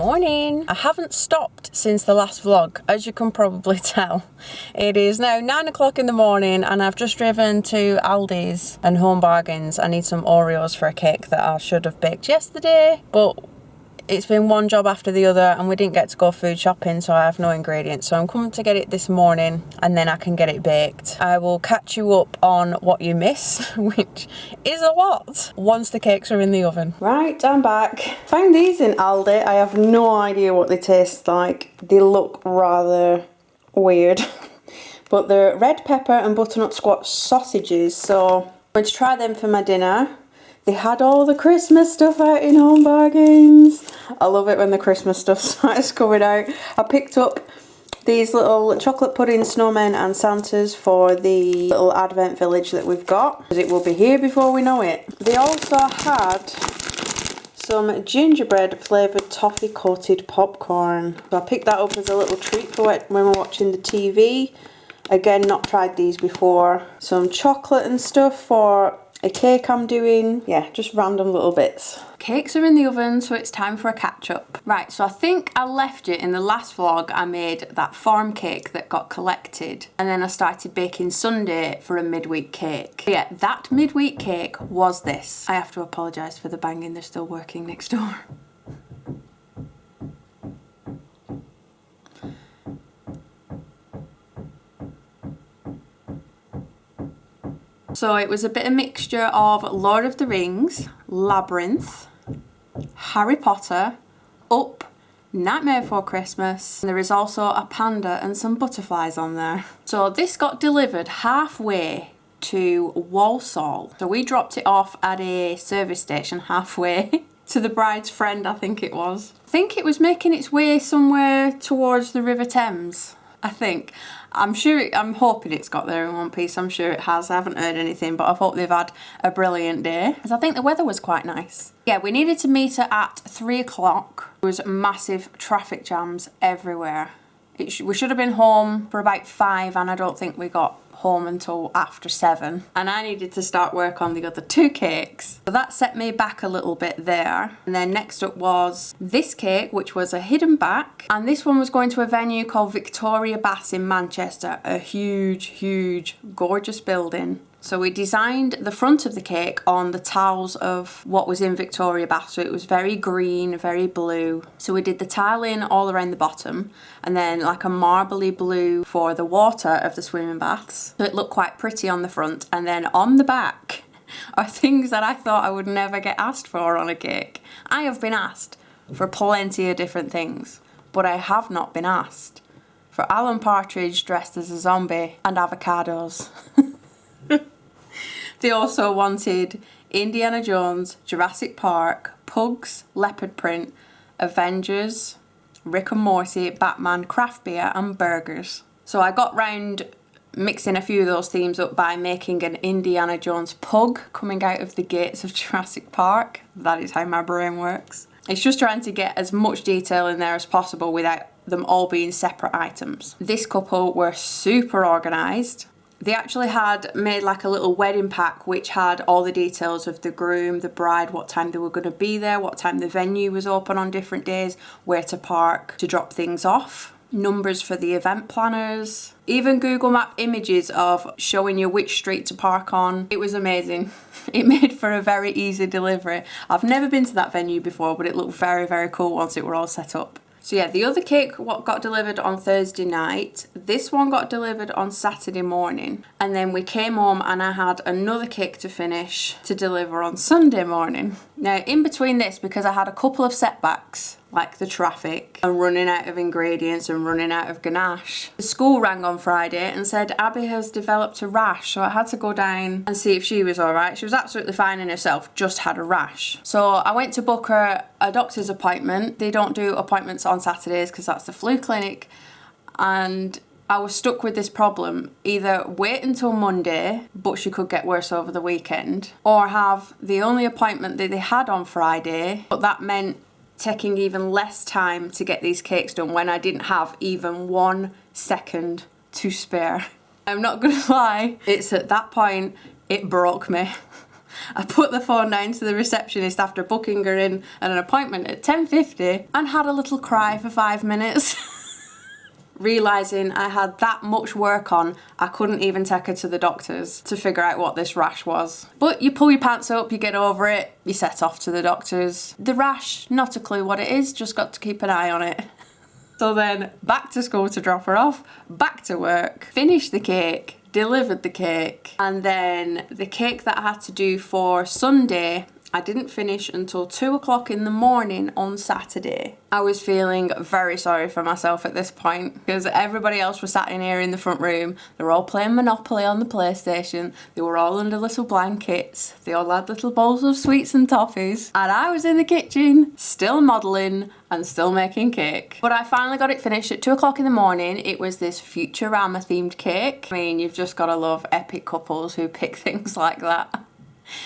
Morning. I haven't stopped since the last vlog, as you can probably tell. It is now 9 o'clock in the morning and I've just driven to Aldi's and Home Bargains. I need some Oreos for a cake that I should have baked yesterday, but it's been one job after the other and we didn't get to go food shopping, so I have no ingredients. So I'm coming to get it this morning and then I can get it baked. I will catch you up on what you missed, which is a lot, once the cakes are in the oven. Right, I'm back. Found these in Aldi. I have no idea what they taste like. They look rather weird. But they're red pepper and butternut squash sausages, so I'm going to try them for my dinner. They had all the Christmas stuff out in Home Bargains. I love it when the Christmas stuff starts coming out. I picked up these little chocolate pudding snowmen and Santas for the little Advent village that we've got, because it will be here before we know it. They also had some gingerbread flavoured toffee coated popcorn. So I picked that up as a little treat for when we're watching the TV. Again, not tried these before. Some chocolate and stuff for a cake I'm doing. Yeah, just random little bits. Cakes are in the oven, so it's time for a catch up. Right, so I think I left it in the last vlog. I made that farm cake that got collected, and then I started baking Sunday for a midweek cake. Yeah, that midweek cake was this. I have to apologise for the banging, they're still working next door. So it was a bit of mixture of Lord of the Rings, Labyrinth, Harry Potter, Up, Nightmare Before Christmas. And there is also a panda and some butterflies on there. So this got delivered halfway to Walsall. So we dropped it off at a service station halfway to the bride's friend, I think it was. I think it was making its way somewhere towards the River Thames, I think. I'm hoping it's got there in one piece. I'm sure it has. I haven't heard anything, but I hope they've had a brilliant day, because I think the weather was quite nice. Yeah, we needed to meet her at 3 o'clock. There was massive traffic jams everywhere. We should have been home for about 5, and I don't think we got home until after 7. And I needed to start work on the other 2 cakes. So that set me back a little bit there. And then next up was this cake, which was a hidden back. And this one was going to a venue called Victoria Bass in Manchester. A huge, huge, gorgeous building. So we designed the front of the cake on the tiles of what was in Victoria Bass. So it was very green, very blue. So we did the tiling all around the bottom, and then like a marbly blue for the water of the swimming baths. So it looked quite pretty on the front. And then on the back are things that I thought I would never get asked for on a cake. I have been asked for plenty of different things, but I have not been asked for Alan Partridge dressed as a zombie and avocados. They also wanted Indiana Jones, Jurassic Park, Pugs, Leopard Print, Avengers, Rick and Morty, Batman, craft beer and burgers. So I got round mixing a few of those themes up by making an Indiana Jones pug coming out of the gates of Jurassic Park. That is how my brain works. It's just trying to get as much detail in there as possible without them all being separate items. This couple were super organised. They actually had made like a little wedding pack which had all the details of the groom, the bride, what time they were going to be there, what time the venue was open on different days, where to park to drop things off, numbers for the event planners, even Google Map images of showing you which street to park on. It was amazing. It made for a very easy delivery. I've never been to that venue before, but it looked very, very cool once it were all set up. So yeah, the other cake got delivered on Thursday night. This one got delivered on Saturday morning. And then we came home and I had another cake to finish to deliver on Sunday morning. Now, in between this, because I had a couple of setbacks, like the traffic and running out of ingredients and running out of ganache, the school rang on Friday and said Abby has developed a rash, so I had to go down and see if she was alright. She was absolutely fine in herself, just had a rash. So I went to book her a doctor's appointment. They don't do appointments on Saturdays because that's the flu clinic, and I was stuck with this problem. Either wait until Monday, but she could get worse over the weekend, or have the only appointment that they had on Friday, but that meant taking even less time to get these cakes done when I didn't have even 1 second to spare. I'm not gonna lie, it's at that point it broke me. I put the phone down to the receptionist after booking her in at an appointment at 10:50 and had a little cry for 5 minutes. Realising I had that much work on, I couldn't even take her to the doctors to figure out what this rash was. But you pull your pants up, you get over it, you set off to the doctors. The rash, not a clue what it is, just got to keep an eye on it. So then back to school to drop her off, back to work, finished the cake, delivered the cake, and then the cake that I had to do for Sunday, I didn't finish until 2 o'clock in the morning on Saturday. I was feeling very sorry for myself at this point because everybody else was sat in here in the front room. They were all playing Monopoly on the PlayStation. They were all under little blankets. They all had little bowls of sweets and toffees. And I was in the kitchen, still modelling and still making cake. But I finally got it finished at 2 o'clock in the morning. It was this Futurama themed cake. I mean, you've just got to love epic couples who pick things like that.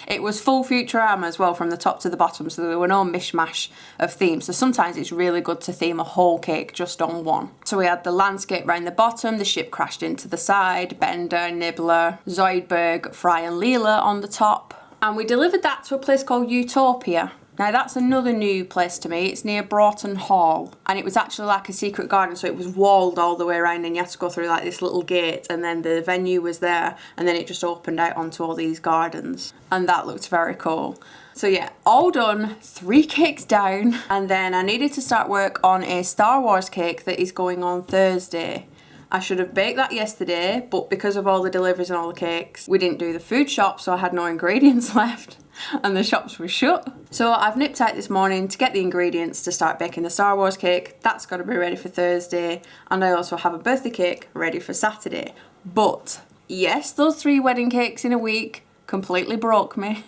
It was full Futurama as well from the top to the bottom, so there were no mishmash of themes. So sometimes it's really good to theme a whole cake just on one. So we had the landscape round the bottom, the ship crashed into the side, Bender, Nibbler, Zoidberg, Fry and Leela on the top. And we delivered that to a place called Utopia. Now that's another new place to me. It's near Broughton Hall, and it was actually like a secret garden, so it was walled all the way around and you had to go through like this little gate, and then the venue was there, and then it just opened out onto all these gardens, and that looked very cool. So yeah, all done, 3 cakes down, and then I needed to start work on a Star Wars cake that is going on Thursday. I should have baked that yesterday, but because of all the deliveries and all the cakes, we didn't do the food shop, so I had no ingredients left and the shops were shut. So I've nipped out this morning to get the ingredients to start baking the Star Wars cake. That's got to be ready for Thursday, and I also have a birthday cake ready for Saturday. But yes, those 3 wedding cakes in a week completely broke me.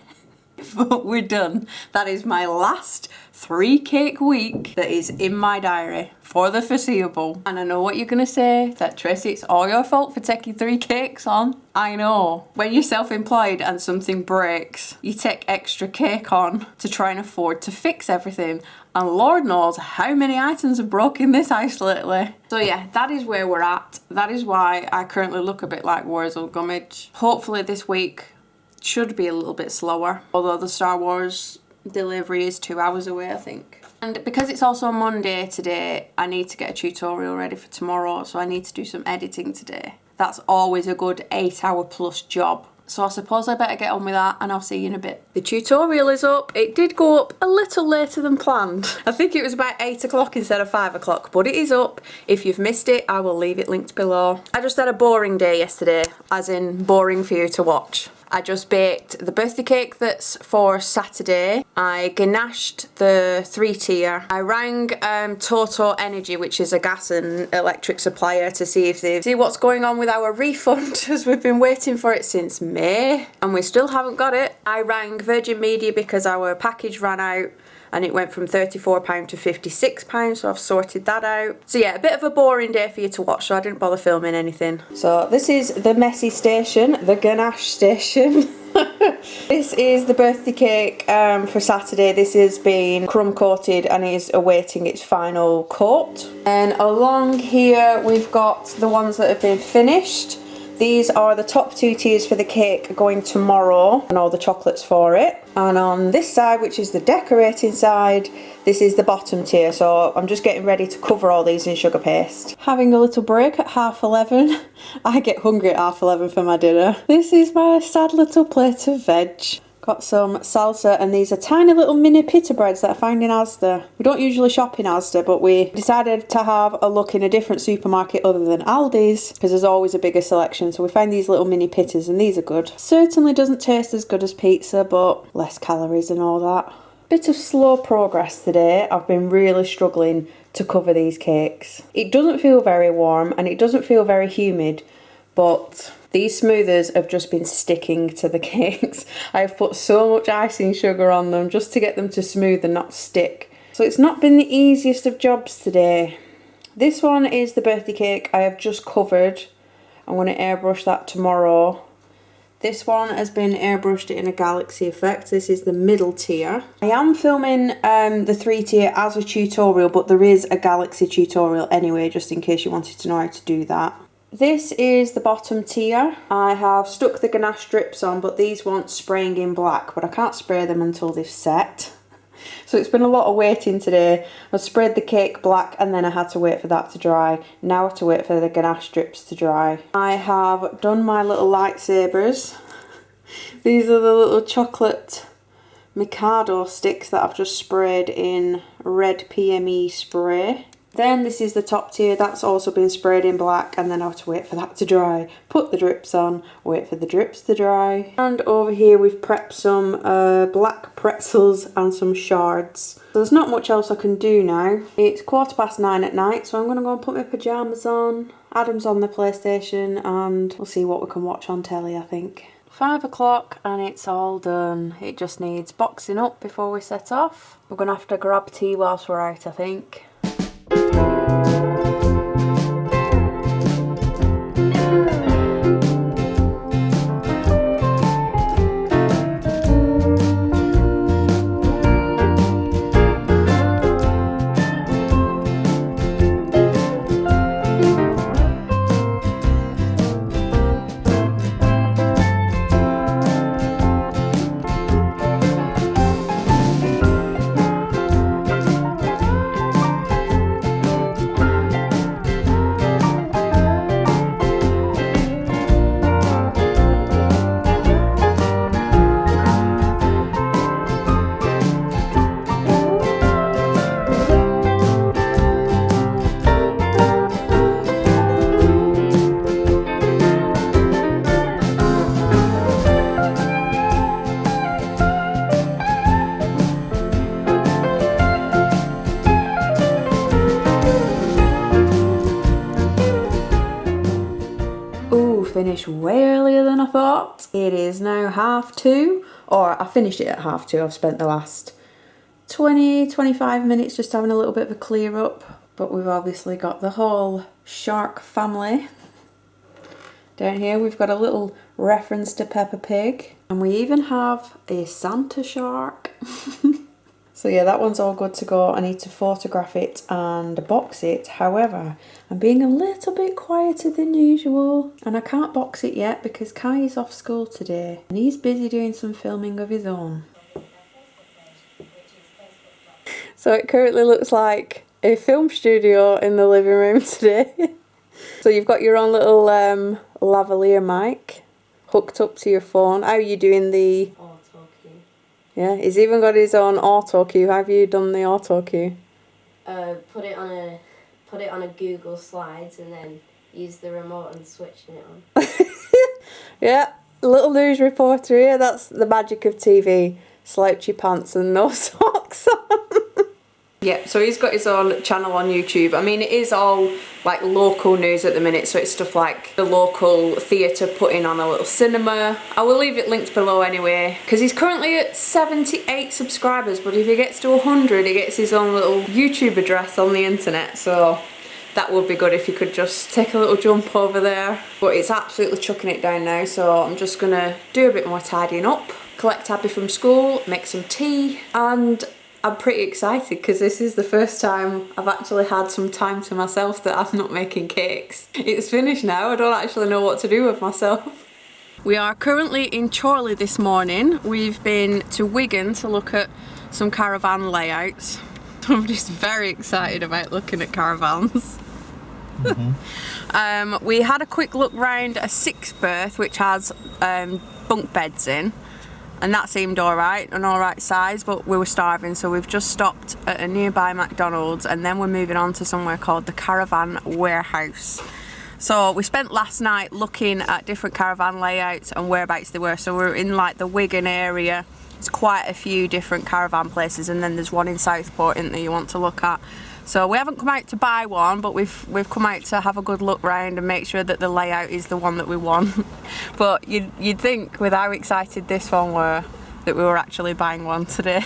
But we're done. That is my last 3 cake week that is in my diary for the foreseeable. And I know what you're gonna say, that Tracy, it's all your fault for taking 3 cakes on. I know. When you're self-employed and something breaks, you take extra cake on to try and afford to fix everything. And Lord knows how many items have broken this house lately. So yeah, that is where we're at. That is why I currently look a bit like Wurzel Gummidge. Hopefully this week should be a little bit slower, although the Star Wars delivery is 2 hours away, I think. And because it's also Monday today, I need to get a tutorial ready for tomorrow, so I need to do some editing today. That's always a good 8-hour plus job. So I suppose I better get on with that, and I'll see you in a bit. The tutorial is up. It did go up a little later than planned. I think it was about 8 o'clock instead of 5 o'clock, but it is up. If you've missed it, I will leave it linked below. I just had a boring day yesterday, as in boring for you to watch. I just baked the birthday cake that's for Saturday. I ganached the 3-tier. I rang Toto Energy, which is a gas and electric supplier, to see if they see what's going on with our refund, because we've been waiting for it since May and we still haven't got it. I rang Virgin Media because our package ran out and it went from £34 to £56, so I've sorted that out. So yeah, a bit of a boring day for you to watch, so I didn't bother filming anything. So this is the messy station, the ganache station. This is the birthday cake for Saturday. This has been crumb coated and is awaiting its final coat. And along here we've got the ones that have been finished. These are the top 2 tiers for the cake going tomorrow, and all the chocolates for it. And on this side, which is the decorating side, this is the bottom tier, so I'm just getting ready to cover all these in sugar paste. Having a little break at 11:30. I get hungry at 11:30 for my dinner. This is my sad little plate of veg. Got some salsa, and these are tiny little mini pita breads that I found in Asda. We don't usually shop in Asda, but we decided to have a look in a different supermarket other than Aldi's, because there's always a bigger selection. So we found these little mini pitas, and these are good. Certainly doesn't taste as good as pizza, but less calories and all that. Bit of slow progress today. I've been really struggling to cover these cakes. It doesn't feel very warm and it doesn't feel very humid, but these smoothers have just been sticking to the cakes. I've put so much icing sugar on them just to get them to smooth and not stick. So it's not been the easiest of jobs today. This one is the birthday cake I have just covered. I'm going to airbrush that tomorrow. This one has been airbrushed in a galaxy effect. This is the middle tier. I am filming the 3-tier as a tutorial, but there is a galaxy tutorial anyway, just in case you wanted to know how to do that. This is the bottom tier. I have stuck the ganache strips on, but these want spraying in black, but I can't spray them until they've set. So it's been a lot of waiting today. I sprayed the cake black and then I had to wait for that to dry. Now I have to wait for the ganache strips to dry. I have done my little lightsabers. These are the little chocolate Mikado sticks that I've just sprayed in red PME spray. Then this is the top tier, that's also been sprayed in black, and then I have to wait for that to dry. Put the drips on, wait for the drips to dry. And over here we've prepped some black pretzels and some shards. So there's not much else I can do now. It's 9:15 at night, so I'm going to go and put my pyjamas on. Adam's on the PlayStation and we'll see what we can watch on telly, I think. 5 o'clock and it's all done. It just needs boxing up before we set off. We're going to have to grab tea whilst we're out, I think. Finished way earlier than I thought. It is now 2:30, or I finished it at 2:30. I've spent the last 20-25 minutes just having a little bit of a clear up, but we've obviously got the whole shark family. Down here we've got a little reference to Peppa Pig, and we even have a Santa shark. So yeah, that one's all good to go. I need to photograph it and box it. However, I'm being a little bit quieter than usual, and I can't box it yet because Kai is off school today and he's busy doing some filming of his own. So it currently looks like a film studio in the living room today. So you've got your own little lavalier mic hooked up to your phone. How are you doing the... Yeah, he's even got his own auto cue. How have you done the auto cue? Put it on a Google Slides and then use the remote and switching it on. Yeah, little news reporter here. That's the magic of TV. Slouchy pants and no socks on. Yeah, so he's got his own channel on YouTube. I mean, it is all like local news at the minute, so it's stuff like the local theatre putting on a little cinema. I will leave it linked below anyway, because he's currently at 78 subscribers, but if he gets to 100, he gets his own little YouTube address on the internet, so that would be good if you could just take a little jump over there. But it's absolutely chucking it down now, so I'm just gonna do a bit more tidying up, collect Abby from school, make some tea, and I'm pretty excited because this is the first time I've actually had some time to myself that I'm not making cakes. It's finished now, I don't actually know what to do with myself. We are currently in Chorley this morning. We've been to Wigan to look at some caravan layouts. I'm just very excited about looking at caravans. We had a quick look round a 6-berth which has bunk beds in. And that seemed alright, an alright size, but we were starving, so we've just stopped at a nearby McDonald's and then we're moving on to somewhere called the Caravan Warehouse. So we spent last night looking at different caravan layouts and whereabouts they were. So we're in like the Wigan area. There's quite a few different caravan places, and then there's one in Southport in there you want to look at. So we haven't come out to buy one, but we've come out to have a good look round and make sure that the layout is the one that we want. But you'd think with how excited this one were that we were actually buying one today.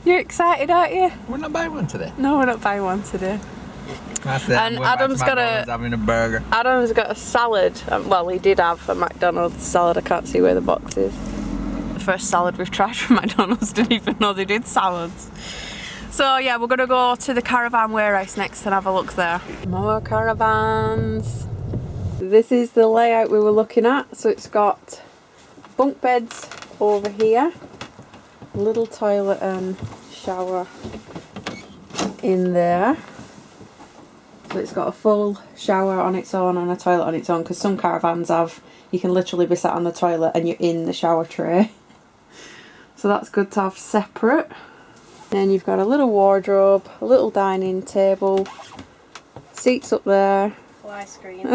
You're excited, aren't you? We're not buying one today. No, we're not buying one today. That's it. And Adam's got having a burger. Adam's got a salad. Well, he did have a McDonald's salad. I can't see where the box is. The first salad we've tried from McDonald's, didn't even know they did salads. So yeah, we're gonna go to the Caravan warehouse next and have a look there. More caravans. This is the layout we were looking at. So it's got bunk beds over here, little toilet and shower in there. So it's got a full shower on its own and a toilet on its own, because some caravans have, you can literally be sat on the toilet and you're in the shower tray. So that's good to have separate. Then you've got a little wardrobe, a little dining table, seats up there. Fly screen.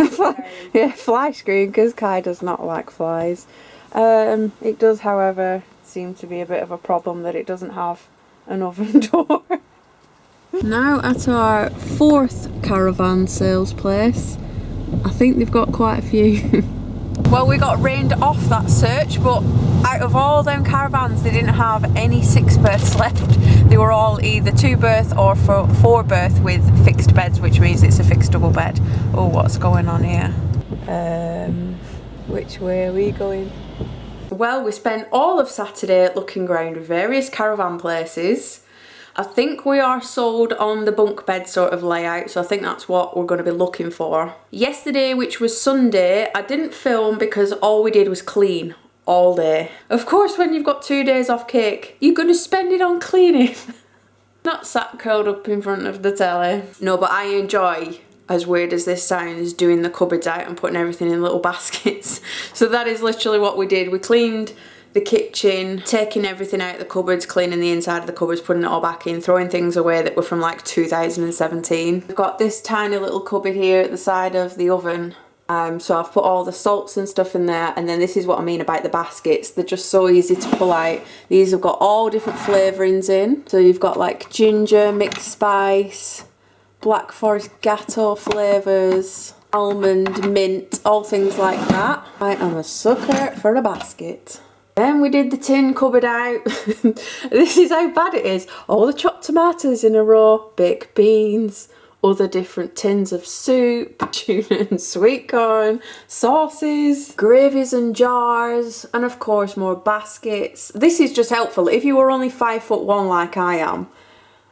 Yeah, fly screen, because Kai does not like flies. It does, however, seem to be a bit of a problem that it doesn't have an oven door. Now at our 4th caravan sales place. I think they've got quite a few. Well, we got rained off that search, but out of all them caravans they didn't have any 6 berths left. They were all either 2 berth or 4 berth with fixed beds, which means it's a fixed double bed. Oh, what's going on here? Which way are we going? Well, we spent all of Saturday looking around various caravan places. I think we are sold on the bunk bed sort of layout, so I think that's what we're going to be looking for. Yesterday, which was Sunday, I didn't film because all we did was clean all day. Of course, when you've got 2 days off cake, you're going to spend it on cleaning. Not sat curled up in front of the telly. No, but I enjoy, as weird as this sounds, doing the cupboards out and putting everything in little baskets. So that is literally what we did. We cleaned the kitchen, taking everything out of the cupboards, cleaning the inside of the cupboards, putting it all back in, throwing things away that were from like 2017. We've got this tiny little cupboard here at the side of the oven. So I've put all the salts and stuff in there, and then this is what I mean about the baskets. They're just so easy to pull out. These have got all different flavourings in. So you've got like ginger, mixed spice, black forest gatto flavours, almond, mint, all things like that. I'm a sucker for a basket. Then we did the tin cupboard out. This is how bad it is. All the chopped tomatoes in a row, baked beans, other different tins of soup, tuna and sweet corn, sauces, gravies and jars, and of course more baskets. This is just helpful if you were only 5'1" like I am,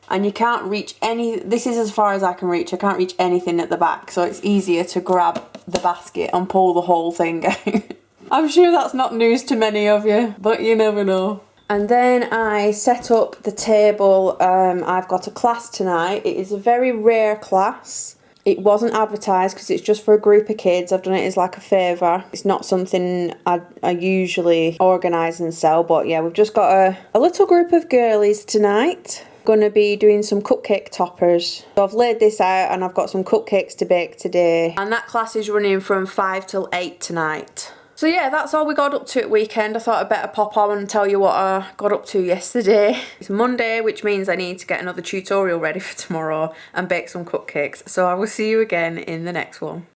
and you can't reach any, this is as far as I can reach, I can't reach anything at the back, so it's easier to grab the basket and pull the whole thing out. I'm sure that's not news to many of you, but you never know. And then I set up the table. I've got a class tonight. It is a very rare class. It wasn't advertised because it's just for a group of kids. I've done it as like a favour. It's not something I usually organise and sell, but yeah, we've just got a little group of girlies tonight. Going to be doing some cupcake toppers. So I've laid this out and I've got some cupcakes to bake today. And that class is running from 5 till 8 tonight. So yeah, that's all we got up to at weekend. I thought I'd better pop on and tell you what I got up to yesterday. It's Monday, which means I need to get another tutorial ready for tomorrow and bake some cupcakes. So I will see you again in the next one.